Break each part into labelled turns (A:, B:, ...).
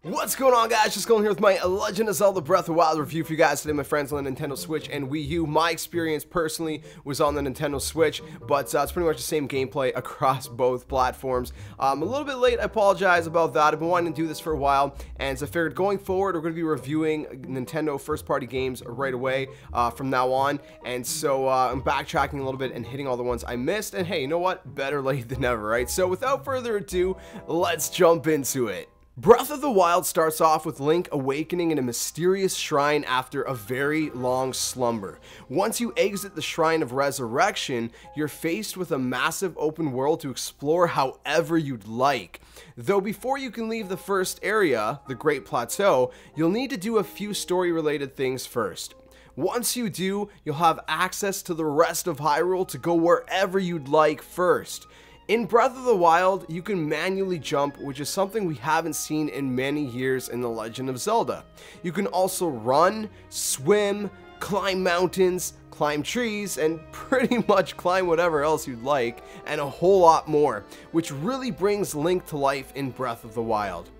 A: What's going on, guys? Just going here with my Legend of Zelda Breath of the Wild review for you guys today, my friends, on the Nintendo Switch and Wii U. My experience personally was on the Nintendo Switch, but it's pretty much the same gameplay across both platforms. I'm a little bit late, I apologize about that. I've been wanting to do this for a while, and so I figured going forward, we're going to be reviewing Nintendo first-party games right away from now on, and so I'm backtracking a little bit and hitting all the ones I missed, and hey, you know what? Better late than never, right? So without further ado, let's jump into it. Breath of the Wild starts off with Link awakening in a mysterious shrine after a very long slumber. Once you exit the Shrine of Resurrection, you're faced with a massive open world to explore however you'd like. Though before you can leave the first area, the Great Plateau, you'll need to do a few story-related things first. Once you do, you'll have access to the rest of Hyrule to go wherever you'd like first. In Breath of the Wild, you can manually jump, which is something we haven't seen in many years in The Legend of Zelda. You can also run, swim, climb mountains, climb trees, and pretty much climb whatever else you'd like, and a whole lot more, which really brings Link to life in Breath of the Wild.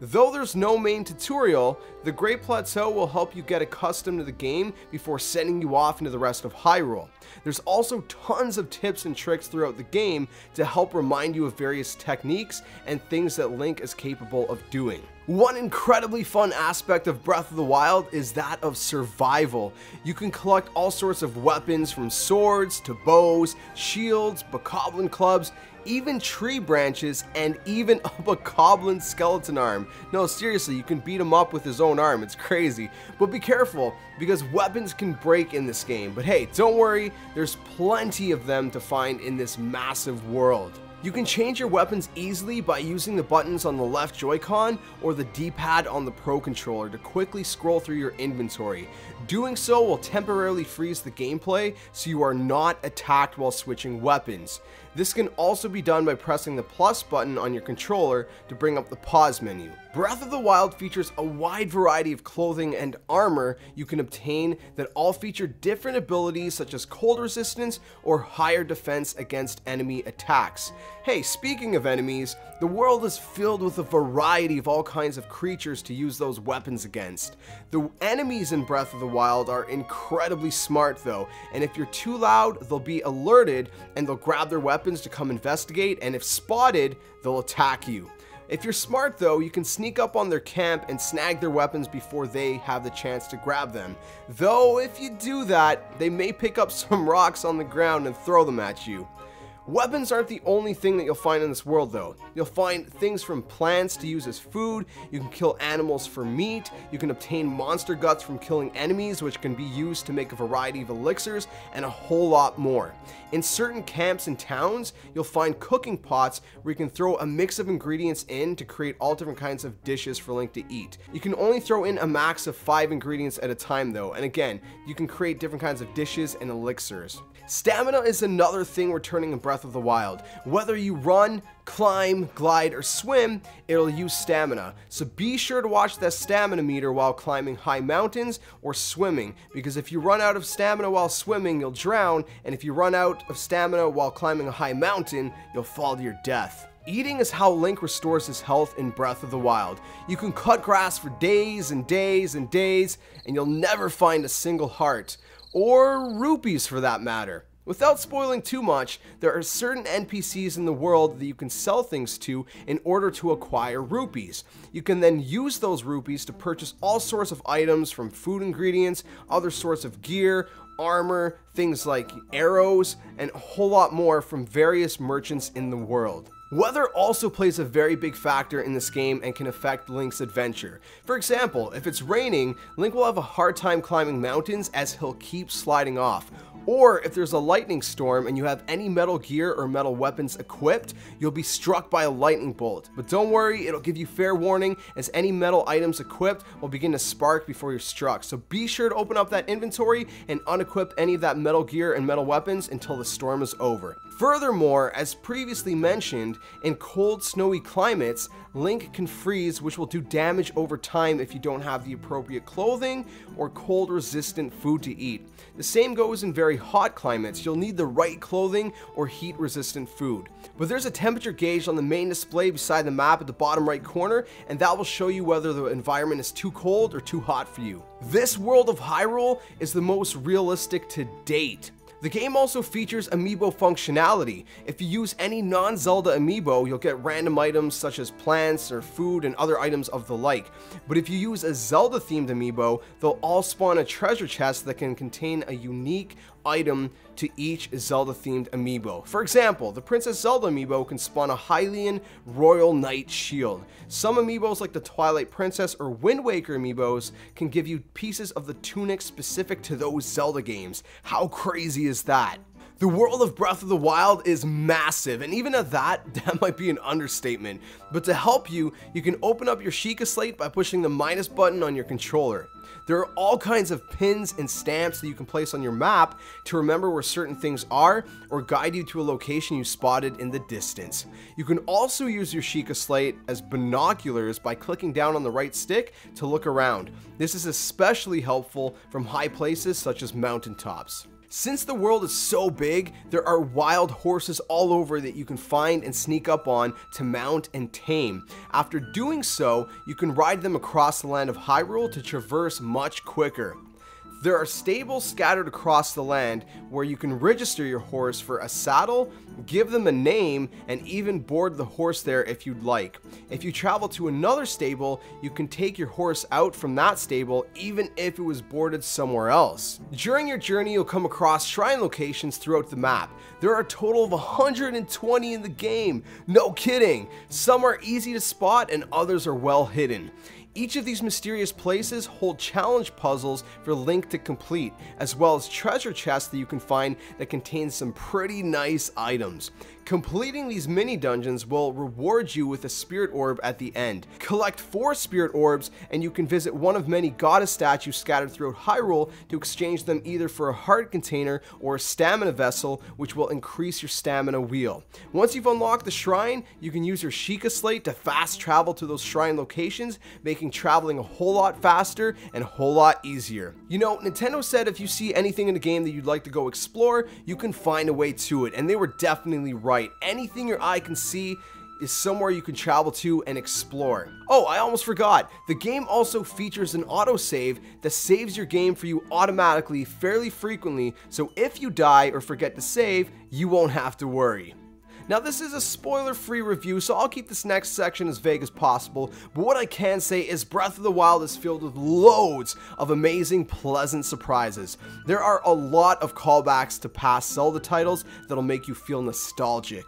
A: Though there's no main tutorial, the Great Plateau will help you get accustomed to the game before sending you off into the rest of Hyrule. There's also tons of tips and tricks throughout the game to help remind you of various techniques and things that Link is capable of doing. One incredibly fun aspect of Breath of the Wild is that of survival. You can collect all sorts of weapons, from swords to bows, shields, bokoblin clubs, even tree branches, and even a bokoblin skeleton arm. No, seriously, you can beat him up with his own arm. It's crazy. But be careful, because weapons can break in this game. But hey, don't worry, there's plenty of them to find in this massive world. You can change your weapons easily by using the buttons on the left Joy-Con or the D-pad on the Pro Controller to quickly scroll through your inventory. Doing so will temporarily freeze the gameplay so you are not attacked while switching weapons. This can also be done by pressing the plus button on your controller to bring up the pause menu. Breath of the Wild features a wide variety of clothing and armor you can obtain that all feature different abilities such as cold resistance or higher defense against enemy attacks. Hey, speaking of enemies, the world is filled with a variety of all kinds of creatures to use those weapons against. The enemies in Breath of the Wild are incredibly smart though, and if you're too loud, they'll be alerted and they'll grab their weapons to come investigate, and if spotted, they'll attack you. If you're smart though, you can sneak up on their camp and snag their weapons before they have the chance to grab them. Though if you do that, they may pick up some rocks on the ground and throw them at you. Weapons aren't the only thing that you'll find in this world though. You'll find things from plants to use as food, you can kill animals for meat, you can obtain monster guts from killing enemies, which can be used to make a variety of elixirs, and a whole lot more. In certain camps and towns, you'll find cooking pots where you can throw a mix of ingredients in to create all different kinds of dishes for Link to eat. You can only throw in a max of 5 ingredients at a time though, and again, you can create different kinds of dishes and elixirs. Stamina is another thing returning in Breath of the Wild. Whether you run, climb, glide, or swim, it'll use stamina. So be sure to watch that stamina meter while climbing high mountains or swimming, because if you run out of stamina while swimming, you'll drown, and if you run out of stamina while climbing a high mountain, you'll fall to your death. Eating is how Link restores his health in Breath of the Wild. You can cut grass for days and days and days, and you'll never find a single heart. Or rupees for that matter. Without spoiling too much, there are certain NPCs in the world that you can sell things to in order to acquire rupees. You can then use those rupees to purchase all sorts of items, from food ingredients, other sorts of gear, armor, things like arrows, and a whole lot more from various merchants in the world. Weather also plays a very big factor in this game and can affect Link's adventure. For example, if it's raining, Link will have a hard time climbing mountains as he'll keep sliding off. Or if there's a lightning storm and you have any metal gear or metal weapons equipped, you'll be struck by a lightning bolt. But don't worry, it'll give you fair warning, as any metal items equipped will begin to spark before you're struck. So be sure to open up that inventory and unequip any of that metal gear and metal weapons until the storm is over. Furthermore, as previously mentioned, in cold, snowy climates, Link can freeze, which will do damage over time if you don't have the appropriate clothing or cold-resistant food to eat. The same goes in very hot climates. You'll need the right clothing or heat-resistant food. But there's a temperature gauge on the main display beside the map at the bottom right corner, and that will show you whether the environment is too cold or too hot for you. This world of Hyrule is the most realistic to date. The game also features amiibo functionality. If you use any non-Zelda amiibo, you'll get random items such as plants or food and other items of the like. But if you use a Zelda-themed amiibo, they'll all spawn a treasure chest that can contain a unique item to each Zelda-themed amiibo. For example, the Princess Zelda amiibo can spawn a Hylian Royal Knight shield. Some amiibos like the Twilight Princess or Wind Waker amiibos can give you pieces of the tunic specific to those Zelda games. How crazy is that? The world of Breath of the Wild is massive, and even at that might be an understatement. But to help you, you can open up your Sheikah Slate by pushing the minus button on your controller. There are all kinds of pins and stamps that you can place on your map to remember where certain things are or guide you to a location you spotted in the distance. You can also use your Sheikah Slate as binoculars by clicking down on the right stick to look around. This is especially helpful from high places such as mountaintops. Since the world is so big, there are wild horses all over that you can find and sneak up on to mount and tame. After doing so, you can ride them across the land of Hyrule to traverse much quicker. There are stables scattered across the land where you can register your horse for a saddle, give them a name, and even board the horse there if you'd like. If you travel to another stable, you can take your horse out from that stable even if it was boarded somewhere else. During your journey, you'll come across shrine locations throughout the map. There are a total of 120 in the game. No kidding! Some are easy to spot and others are well hidden. Each of these mysterious places hold challenge puzzles for Link to complete, as well as treasure chests that you can find that contain some pretty nice items. Completing these mini dungeons will reward you with a spirit orb at the end. Collect 4 spirit orbs and you can visit one of many goddess statues scattered throughout Hyrule to exchange them either for a heart container or a stamina vessel, which will increase your stamina wheel. Once you've unlocked the shrine, you can use your Sheikah Slate to fast travel to those shrine locations, making traveling a whole lot faster and a whole lot easier. You know, Nintendo said if you see anything in the game that you'd like to go explore, you can find a way to it, and they were definitely right. Anything your eye can see is somewhere you can travel to and explore. Oh, I almost forgot. The game also features an autosave that saves your game for you automatically fairly frequently, so if you die or forget to save, you won't have to worry. Now, this is a spoiler-free review, so I'll keep this next section as vague as possible, but what I can say is Breath of the Wild is filled with loads of amazing, pleasant surprises. There are a lot of callbacks to past Zelda titles that'll make you feel nostalgic.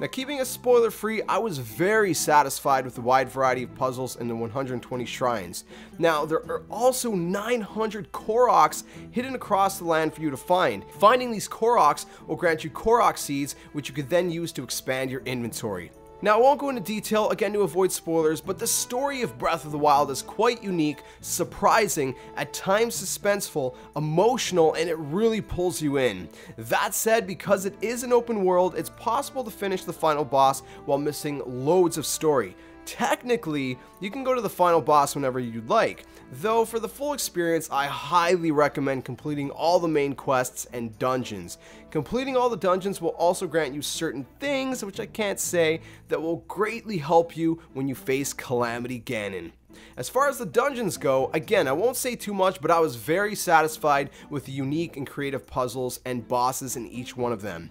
A: Now, keeping it spoiler-free, I was very satisfied with the wide variety of puzzles in the 120 shrines. Now, there are also 900 Koroks hidden across the land for you to find. Finding these Koroks will grant you Korok seeds, which you could then use to expand your inventory. Now, I won't go into detail, again to avoid spoilers, but the story of Breath of the Wild is quite unique, surprising, at times suspenseful, emotional, and it really pulls you in. That said, because it is an open world, it's possible to finish the final boss while missing loads of story. Technically, you can go to the final boss whenever you'd like, though for the full experience, I highly recommend completing all the main quests and dungeons. Completing all the dungeons will also grant you certain things, which I can't say, that will greatly help you when you face Calamity Ganon. As far as the dungeons go, again, I won't say too much, but I was very satisfied with the unique and creative puzzles and bosses in each one of them.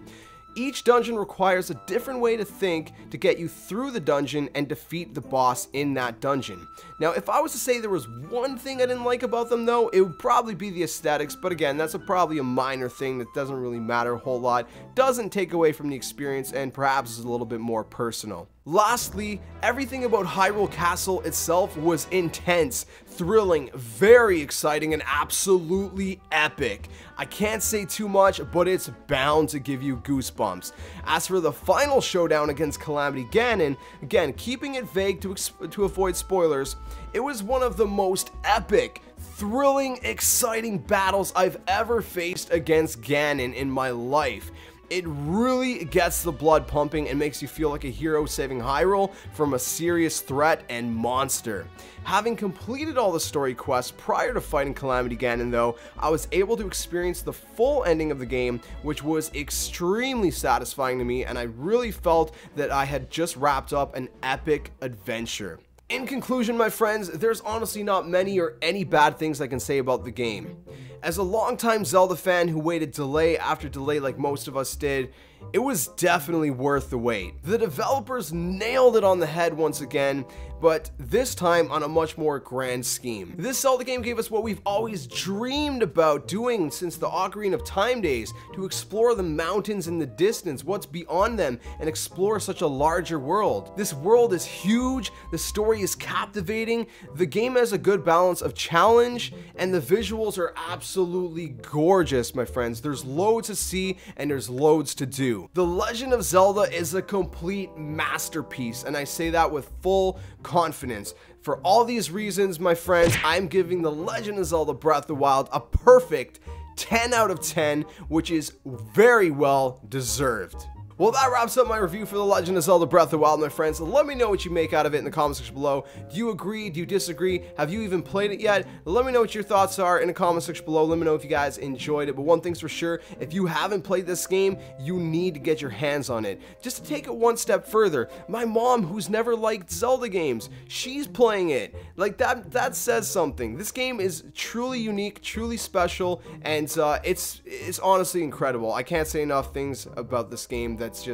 A: Each dungeon requires a different way to think to get you through the dungeon and defeat the boss in that dungeon. Now, if I was to say there was one thing I didn't like about them though, it would probably be the aesthetics, but again, that's probably a minor thing that doesn't really matter a whole lot, doesn't take away from the experience, and perhaps is a little bit more personal. Lastly, everything about Hyrule Castle itself was intense, thrilling, very exciting, and absolutely epic. I can't say too much, but it's bound to give you goosebumps. As for the final showdown against Calamity Ganon, again, keeping it vague to avoid spoilers, it was one of the most epic, thrilling, exciting battles I've ever faced against Ganon in my life. It really gets the blood pumping and makes you feel like a hero saving Hyrule from a serious threat and monster. Having completed all the story quests prior to fighting Calamity Ganon though, I was able to experience the full ending of the game, which was extremely satisfying to me, and I really felt that I had just wrapped up an epic adventure. In conclusion, my friends, there's honestly not many or any bad things I can say about the game. As a longtime Zelda fan who waited delay after delay like most of us did, it was definitely worth the wait. The developers nailed it on the head once again, but this time on a much more grand scheme. This Zelda game gave us what we've always dreamed about doing since the Ocarina of Time days, to explore the mountains in the distance, what's beyond them, and explore such a larger world. This world is huge, the story is captivating, the game has a good balance of challenge, and the visuals are absolutely gorgeous, my friends. There's loads to see and there's loads to do. The Legend of Zelda is a complete masterpiece, and I say that with full confidence. For all these reasons, my friends, I'm giving The Legend of Zelda Breath of the Wild a perfect 10 out of 10, which is very well deserved. Well, that wraps up my review for The Legend of Zelda Breath of the Wild, my friends. Let me know what you make out of it in the comment section below. Do you agree? Do you disagree? Have you even played it yet? Let me know what your thoughts are in the comment section below. Let me know if you guys enjoyed it. But one thing's for sure, if you haven't played this game, you need to get your hands on it. Just to take it one step further, my mom, who's never liked Zelda games, she's playing it. Like, that says something. This game is truly unique, truly special, and it's honestly incredible. I can't say enough things about this game. It's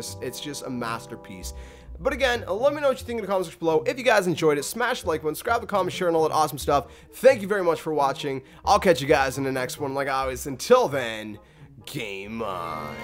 A: just a masterpiece. But again, let me know what you think in the comments section below. If you guys enjoyed it, smash the like button, subscribe, the comment, share, and all that awesome stuff. Thank you very much for watching. I'll catch you guys in the next one. Like always, until then, game on.